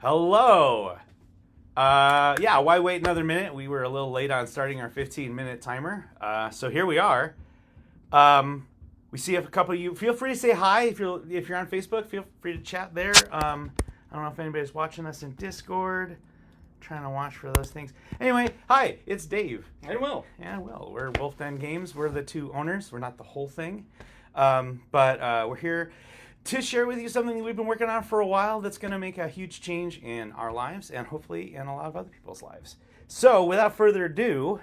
Hello. Yeah, why wait another minute? We were a little late on starting our 15-minute timer. So here we are. We see a couple of you. Feel free to say hi if you're on Facebook. Feel free to chat there. I don't know if anybody's watching us in Discord. Trying to watch for those things. Anyway, hi, it's Dave. Hey, Will. Yeah, Will. We're Wolf Den Games. We're the two owners. We're not the whole thing. But we're here to share with you something that we've been working on for a while that's going to make a huge change in our lives and hopefully in a lot of other people's lives. So without further ado,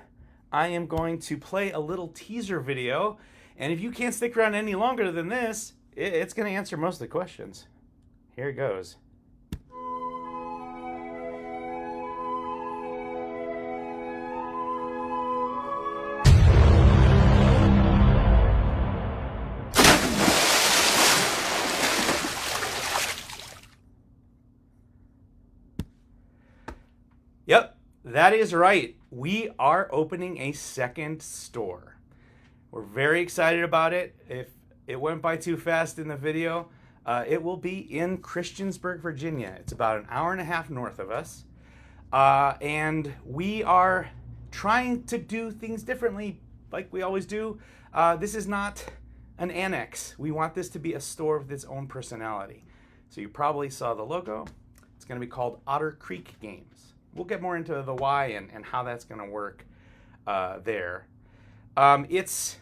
I am going to play a little teaser video. And if you can't stick around any longer than this, it's going to answer most of the questions. Here it goes. Yep, that is right. We are opening a second store. We're very excited about it. If it went by too fast in the video, it will be in Christiansburg, Virginia. It's about an hour and a half north of us. And we are trying to do things differently like we always do. This is not an annex. We want this to be a store with its own personality. So you probably saw the logo. It's going to be called Otter Creek Games. We'll get more into the why and how that's going to work there. It's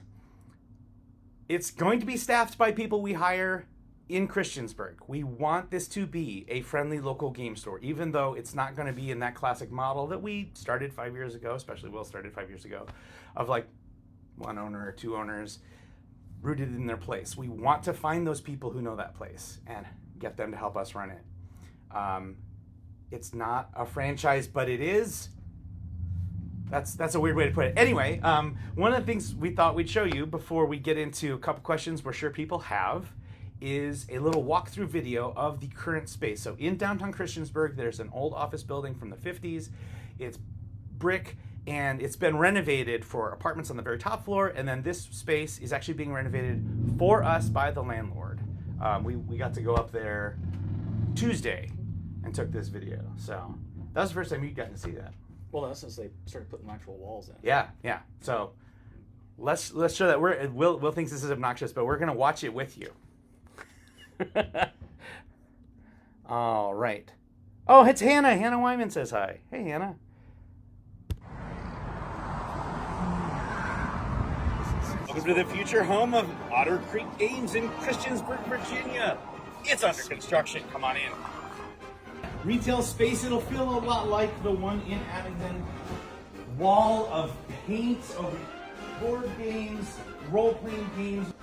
going to be staffed by people we hire in Christiansburg. We want this to be a friendly local game store, even though it's not going to be in that classic model that we started 5 years ago, especially Will started 5 years ago, of like one owner or two owners rooted in their place. We want to find those people who know that place and get them to help us run it. It's not a franchise, but it is. That's a weird way to put it. Anyway, one of the things we thought we'd show you before we get into a couple questions we're sure people have is a little walkthrough video of the current space. So in downtown Christiansburg, there's an old office building from the 50s. It's brick, and it's been renovated for apartments on the very top floor, and then this space is actually being renovated for us by the landlord. We got to go up there Tuesday and took this video. So that was the first time you'd gotten to see that. Well, that's since they started putting actual walls in. Yeah. So let's show that. Will thinks this is obnoxious, but we're gonna watch it with you. All right. Oh, it's Hannah. Hannah Wyman says hi. Hey, Hannah. Welcome to the future home of Otter Creek Games in Christiansburg, Virginia. It's under construction. Come on in. Retail space, it'll feel a lot like the one in Abingdon. Wall of paint over board games, role-playing games.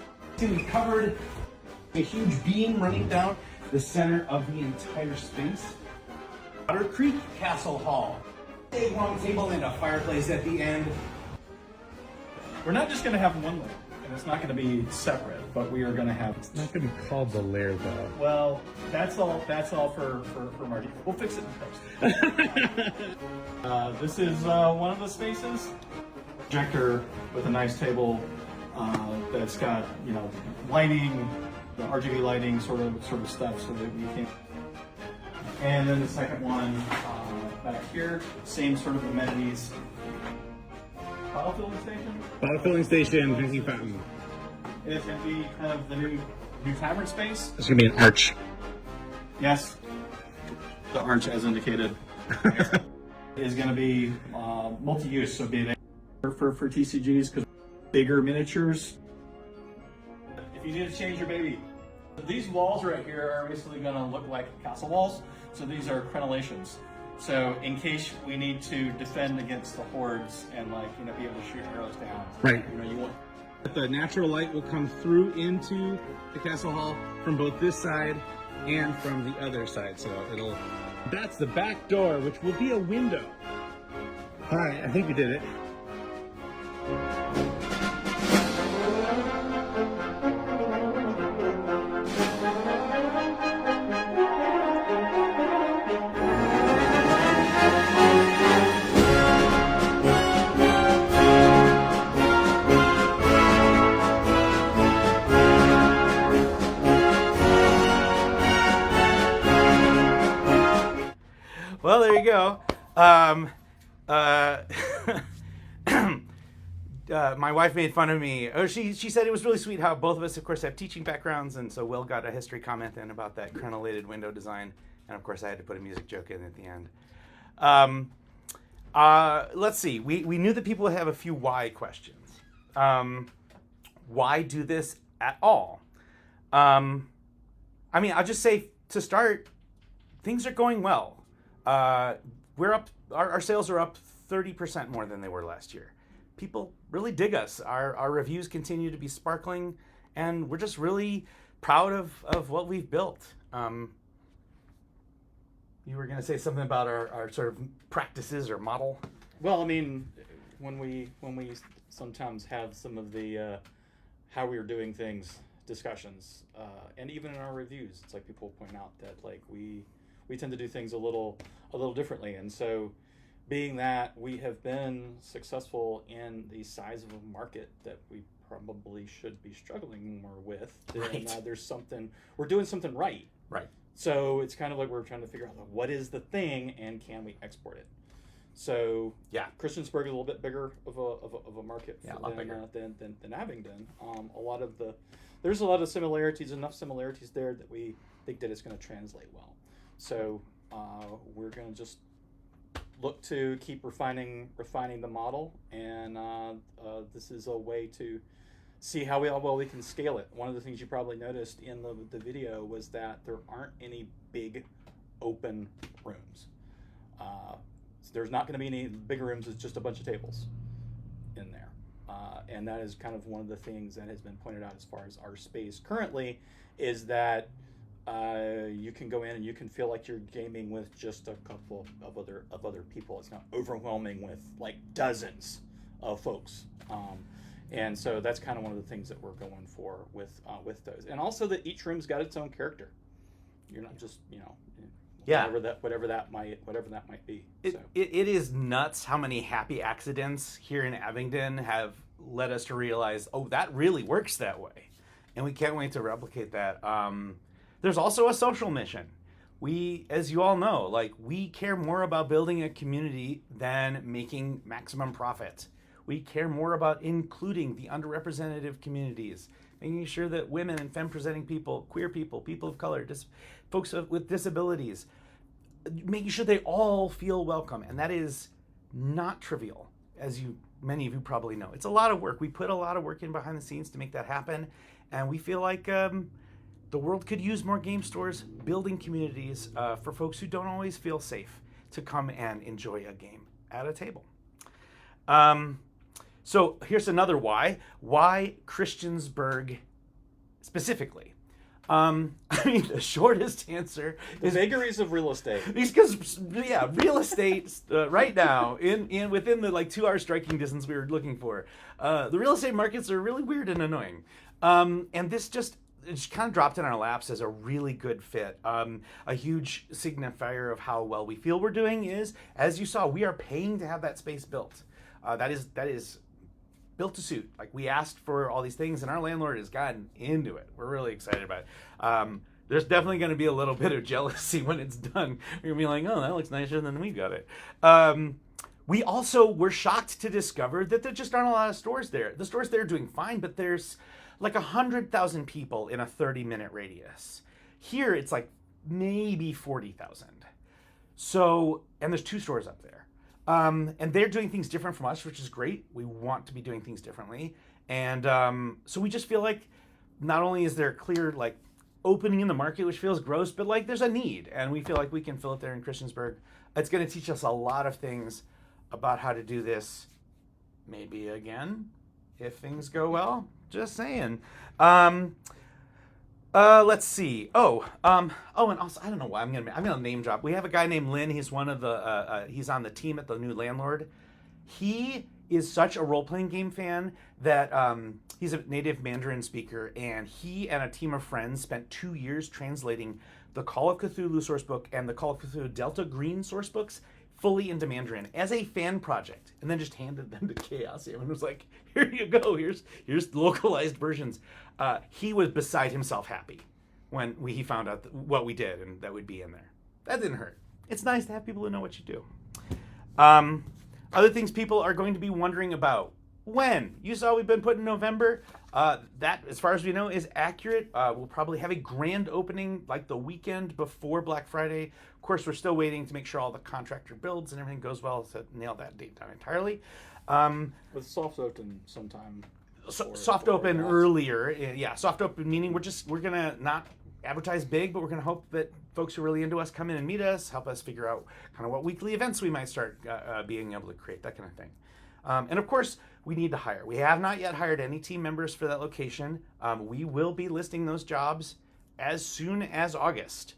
We covered a huge beam running down the center of the entire space. Otter Creek Castle Hall. A long table and a fireplace at the end. We're not just going to have one layer, and it's not going to be separate, but we are going to have... It's not going to be called the lair, though. Well, that's all for Marty. We'll fix it in post. This is one of the spaces. Projector with a nice table that's got, lighting, the RGB lighting sort of stuff so that we can... And then the second one back here, same sort of amenities. Bottle filling station? Bottle filling station, drinking fountain. It's going to be kind of the new tavern space. It's going to be an arch. Yes. The arch, as indicated, is going to be multi-use. So be it for TCGs, because bigger miniatures. If you need to change your baby, these walls right here are basically going to look like castle walls. So these are crenellations. So in case we need to defend against the hordes and be able to shoot arrows down. Right. You want. The natural light will come through into the castle hall from both this side and from the other side. So that's the back door, which will be a window. All right, I think we did it. Well, there you go. Uh, my wife made fun of me. Oh, she said it was really sweet how both of us, of course, have teaching backgrounds, and so Will got a history comment in about that crenellated window design, and of course I had to put a music joke in at the end. Let's see. We knew that people would have a few why questions. Why do this at all? I mean, I'll just say to start, things are going well. We're up. Our sales are up 30% more than they were last year. People really dig us. Our reviews continue to be sparkling, and we're just really proud of what we've built. You were going to say something about our sort of practices or model. Well, I mean, when we sometimes have some of the how we are doing things discussions, and even in our reviews, it's like people point out that like we tend to do things a little differently, and so being that we have been successful in the size of a market that we probably should be struggling more with, then Right. there's something we're doing something right. Right. So it's kind of like we're trying to figure out like, what is the thing and can we export it. So Yeah. Christiansburg is a little bit bigger of a market Yeah, a lot bigger. than Abingdon. There's a lot of similarities, enough similarities there that we think that it's going to translate well. So we're going to just look to keep refining the model, and this is a way to see how well we can scale it. One of the things you probably noticed in the video was that there aren't any big open rooms. There's not going to be any bigger rooms. It's just a bunch of tables in there. And that is kind of one of the things that has been pointed out as far as our space currently, is that you can go in and you can feel like you're gaming with just a couple of other people. It's not overwhelming with like dozens of folks. And so that's kind of one of the things that we're going for with those. And also that each room's got its own character. You're not just, Yeah. whatever that might be. It is nuts how many happy accidents here in Abingdon have led us to realize, oh, that really works that way. And we can't wait to replicate that. There's also a social mission. We, as you all know, like we care more about building a community than making maximum profit. We care more about including the underrepresented communities, making sure that women and femme-presenting people, queer people, people of color, folks with disabilities, making sure they all feel welcome. And that is not trivial, as many of you probably know. It's a lot of work. We put a lot of work in behind the scenes to make that happen. And we feel like the world could use more game stores, building communities for folks who don't always feel safe to come and enjoy a game at a table. So here's another why. Why Christiansburg specifically? I mean, the shortest answer is The vagaries of real estate. because real estate right now within the like 2 hour striking distance we were looking for, the real estate markets are really weird and annoying. And this just kind of dropped in our laps as a really good fit. A huge signifier of how well we feel we're doing is, as you saw, we are paying to have that space built. That is built to suit. Like we asked for all these things, and our landlord has gotten into it. We're really excited about it. There's definitely going to be a little bit of jealousy when it's done. You're going to be like, oh, that looks nicer than we got it. We also were shocked to discover that there just aren't a lot of stores there. The stores there are doing fine, but there's like 100,000 people in a 30-minute radius. Here, it's like maybe 40,000. So, and there's 2 stores up there. And they're doing things different from us, which is great. We want to be doing things differently. And so we just feel like not only is there a clear like opening in the market, which feels gross, but like there's a need. And we feel like we can fill it there in Christiansburg. It's going to teach us a lot of things about how to do this maybe again, if things go well. Just saying. Let's see. And also I don't know why I'm gonna name drop. We have a guy named Lynn. He's one of the he's on the team at the new landlord. He is such a role-playing game fan that he's a native Mandarin speaker, and he and a team of friends spent 2 years translating the Call of Cthulhu sourcebook and the Call of Cthulhu Delta Green sourcebooks fully into Mandarin as a fan project, and then just handed them to Chaosium and was like, here you go, here's localized versions. He was beside himself happy when he found out what we did and that would be in there. That didn't hurt. it's nice to have people who know what you do. Other things people are going to be wondering about. When? You saw we've been put in November. That, as far as we know, is accurate. We'll probably have a grand opening like the weekend before Black Friday. Of course, we're still waiting to make sure all the contractor builds and everything goes well to nail that date down entirely. With soft open sometime. Soft open earlier. Yeah, soft open meaning we're gonna not advertise big, but we're gonna hope that folks who are really into us come in and meet us, help us figure out kind of what weekly events we might start being able to create, that kind of thing. And of course, we need to hire. We have not yet hired any team members for that location. We will be listing those jobs as soon as August.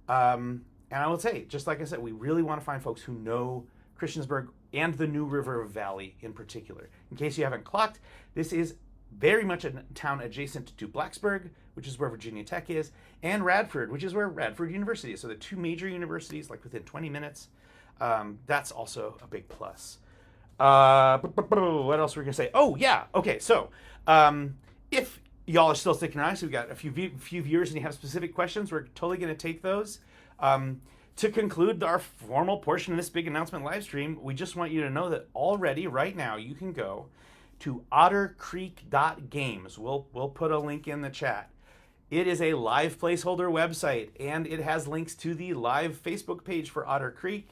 And I will say, just like I said, we really want to find folks who know Christiansburg and the New River Valley in particular. In case you haven't clocked, this is very much a town adjacent to Blacksburg, which is where Virginia Tech is, and Radford, which is where Radford University is. So the two major universities, like within 20 minutes. That's also a big plus. What else were we gonna say? Oh yeah, okay. So if y'all are still sticking around, so we've got a few viewers, and you have specific questions, we're totally gonna take those. To conclude our formal portion of this big announcement live stream, we just want you to know that already, right now, you can go to ottercreek.games. We'll put a link in the chat. It is a live placeholder website, and it has links to the live Facebook page for Otter Creek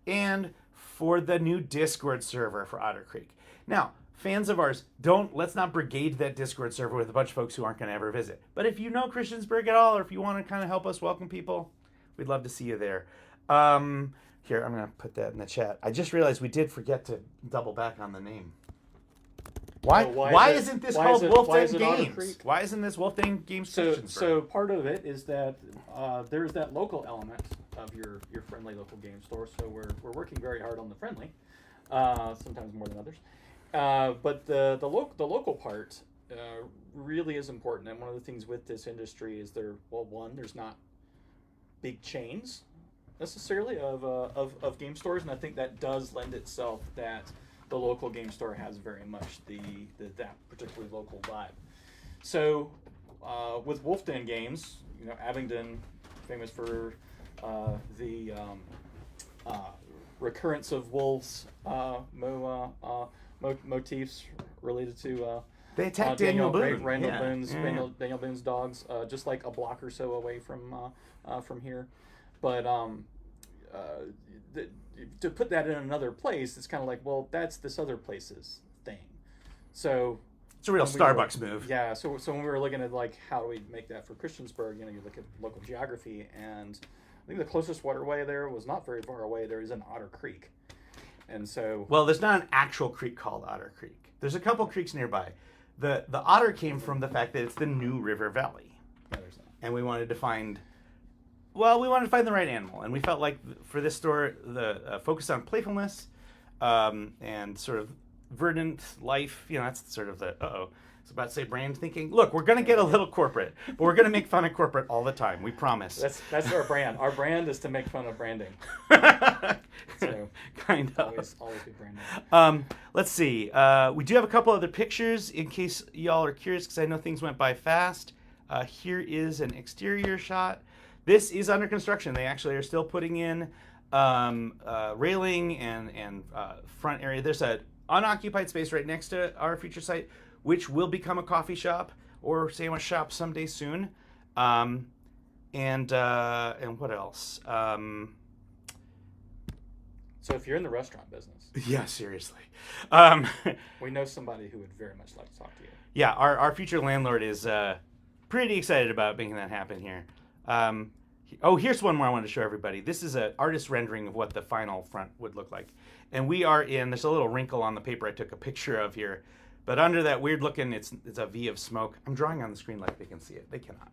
and for the new Discord server for Otter Creek. Now, fans of ours, let's not brigade that Discord server with a bunch of folks who aren't going to ever visit. But if you know Christiansburg at all, or if you want to kind of help us welcome people, we'd love to see you there. Here, I'm going to put that in the chat. I just realized we did forget to double back on the name. Why isn't this called Wolf Den Games? Why isn't this Wolf Den Games? So part of it is that there's that local element of your friendly local game store. So we're working very hard on the friendly, sometimes more than others. But the local part really is important. And one of the things with this industry is there's not big chains necessarily of game stores, and I think that does lend itself that the local game store has very much that particularly local vibe. So with Wolf Den Games, Abingdon, famous for the recurrence of wolves motifs related to they attacked Daniel Boone. Daniel Boone's dogs, just like a block or so away from here. But to put that in another place, it's kind of like, well, that's this other place's thing. So it's a real Starbucks move. Yeah. So when we were looking at like how do we make that for Christiansburg, you look at local geography, and I think the closest waterway there was not very far away. There is an Otter Creek, and so there's not an actual creek called Otter Creek. There's a couple creeks nearby. The otter came from the fact that it's the New River Valley, and we wanted to find. Well, we wanted to find the right animal, and we felt like for this store, the focus on playfulness and sort of verdant life, that's sort of the, I was about to say brand thinking. Look, we're going to get a little corporate, but we're going to make fun of corporate all the time. We promise. That's our brand. Our brand is to make fun of branding. So, kind of. Always good branding. Let's see. We do have a couple other pictures in case y'all are curious, because I know things went by fast. Here is an exterior shot. This is under construction. They actually are still putting in railing and front area. There's an unoccupied space right next to our future site, which will become a coffee shop or sandwich shop someday soon. And what else? So if you're in the restaurant business, yeah, seriously, we know somebody who would very much like to talk to you. Yeah, our future landlord is pretty excited about making that happen here. Here's one more I wanted to show everybody. This is an artist rendering of what the final front would look like. And we are there's a little wrinkle on the paper I took a picture of here. But under that weird looking, it's a V of smoke. I'm drawing on the screen like they can see it. They cannot.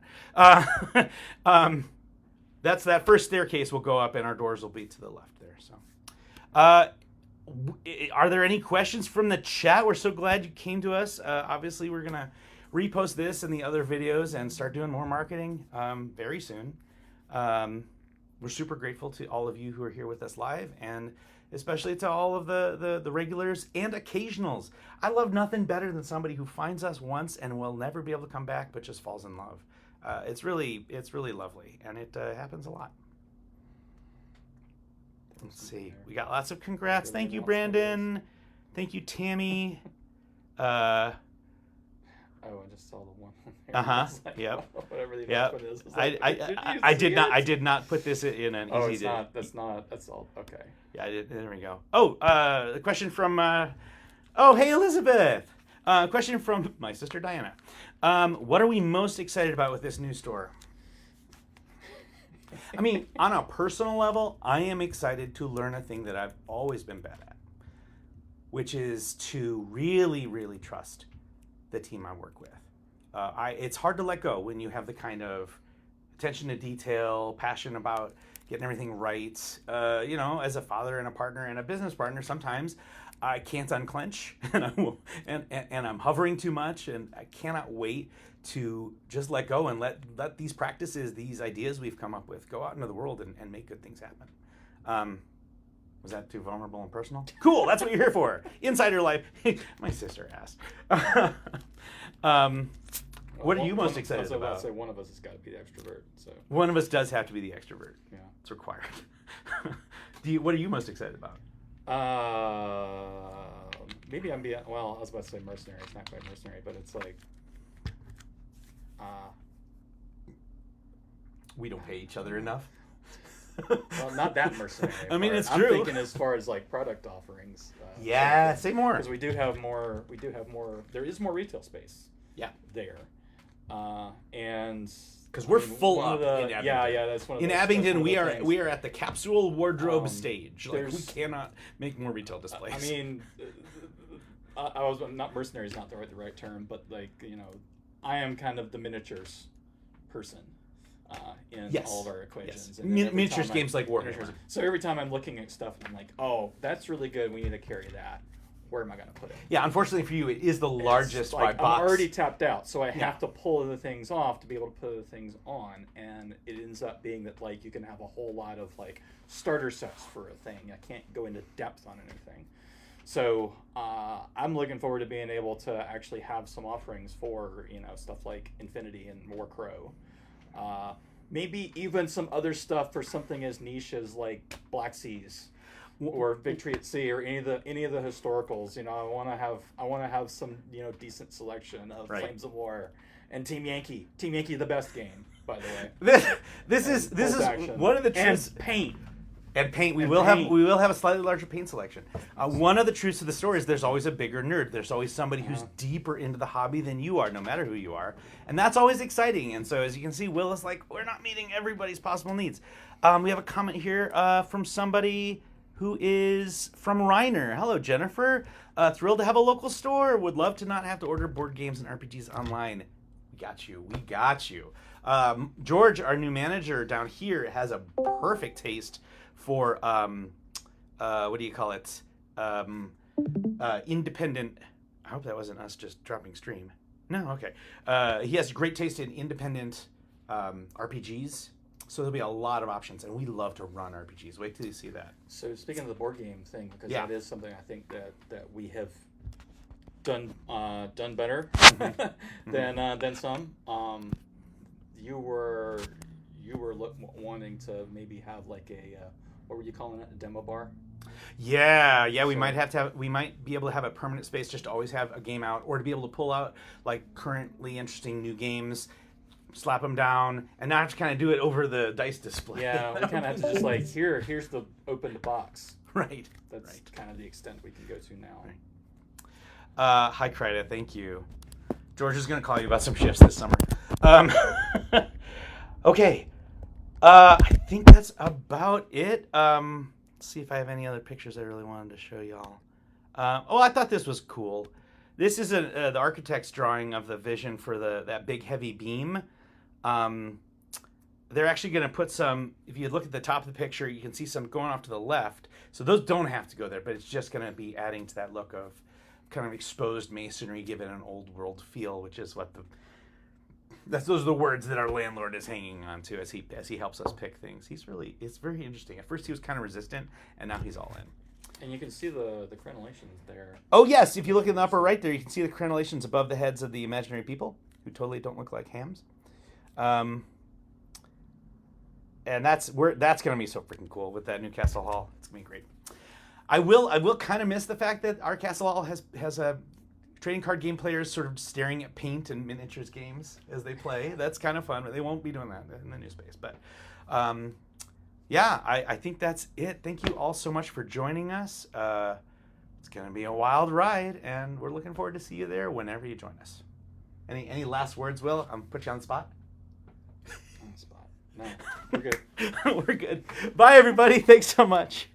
That's that first staircase will go up, and our doors will be to the left there. So, are there any questions from the chat? We're so glad you came to us. Obviously, we're going to repost this and the other videos and start doing more marketing very soon. We're super grateful to all of you who are here with us live, and especially to all of the regulars and occasionals. I love nothing better than somebody who finds us once and will never be able to come back, but just falls in love. It's really lovely, and it happens a lot. Let's see. We got lots of congrats. Thank you, Brandon. Thank you, Tammy. Oh, I just saw the one. Like, yep. Whatever the yep. one is. I did not put this in an easy. Oh, it's not. That's all. Okay. Yeah, I did. There we go. Oh, the question from. Oh, hey Elizabeth. Question from my sister Diana. What are we most excited about with this new store? I mean, on a personal level, I am excited to learn a thing that I've always been bad at, which is to really, really trust the team I work with. It's hard to let go when you have the kind of attention to detail, passion about getting everything right. As a father and a partner and a business partner, sometimes I can't unclench, and I'm hovering too much, and I cannot wait to just let go and let these practices, these ideas we've come up with, go out into the world and make good things happen. Was that too vulnerable and personal? Cool, that's what you're here for. Insider life. My sister asked. What are you most excited about? I was about to say one of us has got to be the extrovert. So one of us does have to be the extrovert. Yeah, it's required. What are you most excited about? Maybe I was about to say mercenary. It's not quite mercenary, but it's like, we don't pay each other enough. Well, not that mercenary. I mean, it's I'm true. thinking as far as like product offerings. Say more. Because we do have more. There is more retail space. Yeah. There, and because we're full up in Abington. Yeah, that's one of in those, Abington. We are things. we are at the capsule wardrobe stage. Like, we cannot make more retail displays. I mean, I was not mercenary is not the right term, but like I am kind of the miniatures person. In all of our equations. Yes. Miniatures games like Warhammer. So every time I'm looking at stuff, I'm like, oh, that's really good. We need to carry that. Where am I going to put it? Yeah, unfortunately for you, it is the largest by box. I'm already tapped out, so I have to pull other things off to be able to put other things on. And it ends up being that like you can have a whole lot of like starter sets for a thing. I can't go into depth on anything. So I'm looking forward to being able to actually have some offerings for stuff like Infinity and War Crow. Maybe even some other stuff for something as niche as like Black Seas or Victory at Sea or any of the historicals. I want to have some decent selection of Flames of War and Team Yankee. Team Yankee, the best game, by the way. This is one of the truths. And paint. We will have a slightly larger paint selection. One of the truths of the story is there's always a bigger nerd. There's always somebody who's deeper into the hobby than you are, no matter who you are, and that's always exciting. And so, as you can see, Will is like, we're not meeting everybody's possible needs. We have a comment here from somebody who is from Reiner. Hello, Jennifer. Thrilled to have a local store. Would love to not have to order board games and RPGs online. We got you. George, our new manager down here, has a perfect taste for what do you call it? Independent. I hope that wasn't us just dropping stream. No, okay. He has great taste in independent RPGs, so there'll be a lot of options, and we love to run RPGs. Wait till you see that. So speaking of the board game thing, because that is something I think that we have done better than some. You were wanting to maybe have like a what were you calling it, a demo bar? Yeah. We might be able to have a permanent space just to always have a game out, or to be able to pull out like currently interesting new games, slap them down, and not have to kind of do it over the dice display. Yeah, we kind of have to just like here's the open the box. Right. That's kind of the extent we can go to now. Right. Hi, Krida. Thank you. George is going to call you about some shifts this summer. Okay. I think that's about it. Let's see if I have any other pictures I really wanted to show y'all. I thought this was cool. This is the architect's drawing of the vision for that big heavy beam. They're actually going to put some, if you look at the top of the picture, you can see some going off to the left. So those don't have to go there, but it's just going to be adding to that look of kind of exposed masonry, given an old world feel, which is what those are the words that our landlord is hanging on to as he helps us pick things. It's very interesting. At first he was kind of resistant, and now he's all in. And you can see the crenellations there. Oh yes, if you look in the upper right there, you can see the crenellations above the heads of the imaginary people, who totally don't look like hams. and that's gonna be so freaking cool with that new Castle Hall. It's gonna be great. I will kind of miss the fact that our Castle Hall has a trading card game players sort of staring at paint and miniatures games as they play. That's kind of fun, but they won't be doing that in the new space. But yeah, I think that's it. Thank you all so much for joining us. It's going to be a wild ride, and we're looking forward to see you there whenever you join us. Any last words, Will? I'm put you on the spot. On the spot. No, we're good. We're good. Bye, everybody. Thanks so much.